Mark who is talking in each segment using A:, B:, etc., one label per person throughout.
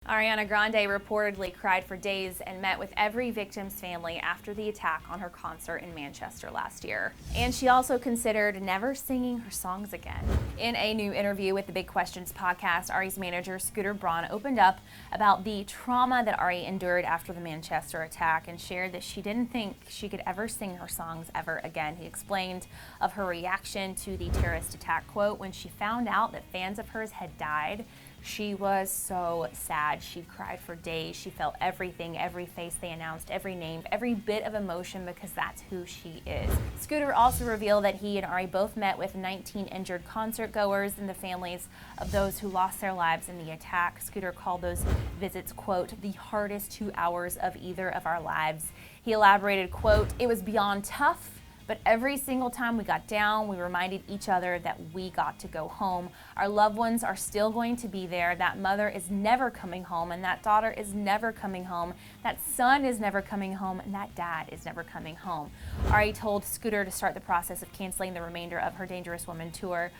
A: Ariana Grande reportedly cried for days and met with every victim's family after the attack on her concert in Manchester last year. And she also considered never singing her songs again. In a new interview with the Big Questions podcast, Ari's manager, Scooter Braun, opened up about the trauma that Ari endured after the Manchester attack and shared that she didn't think she could ever sing her songs ever again. He explained of her reaction to the terrorist attack, quote, "When she found out that fans of hers had died, she was so sad. She cried for days. She felt everything, every face they announced, every name, every bit of emotion, because that's who she is." Scooter also revealed that he and Ari both met with 19 injured concert goers and the families of those who lost their lives in the attack. Scooter called those visits, quote, "the hardest 2 hours of either of our lives." He elaborated, quote, "It was beyond tough, but every single time we got down, we reminded each other that we got to go home. Our loved ones are still going to be there. That mother is never coming home, and that daughter is never coming home. That son is never coming home, and that dad is never coming home." Ari told Scooter to start the process of canceling the remainder of her Dangerous Woman tour,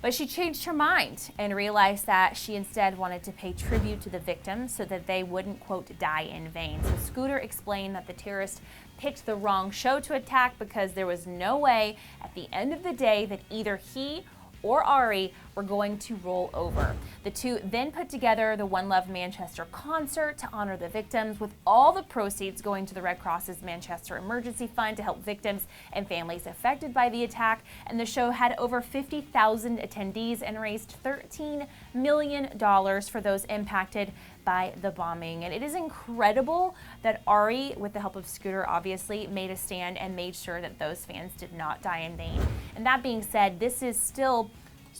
A: but she changed her mind and realized that she instead wanted to pay tribute to the victims so that they wouldn't, quote, "die in vain." So Scooter explained that the terrorist picked the wrong show to attack because there was no way at the end of the day that either he or Ari were going to roll over. The two then put together the One Love Manchester concert to honor the victims, with all the proceeds going to the Red Cross's Manchester Emergency Fund to help victims and families affected by the attack. And the show had over 50,000 attendees and raised $13 million for those impacted by the bombing. And it is incredible that Ari, with the help of Scooter, obviously made a stand and made sure that those fans did not die in vain. And that being said, this is still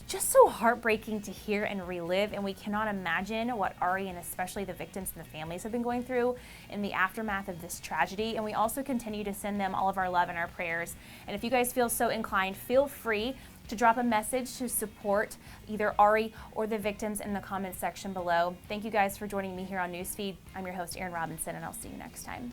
A: just so heartbreaking to hear and relive, and we cannot imagine what Ari and especially the victims and the families have been going through in the aftermath of this tragedy. And we also continue to send them all of our love and our prayers. And if you guys feel so inclined, feel free to drop a message to support either Ari or the victims in the comments section below. Thank you guys for joining me here on Newsfeed. I'm your host, Erin Robinson, and I'll see you next time.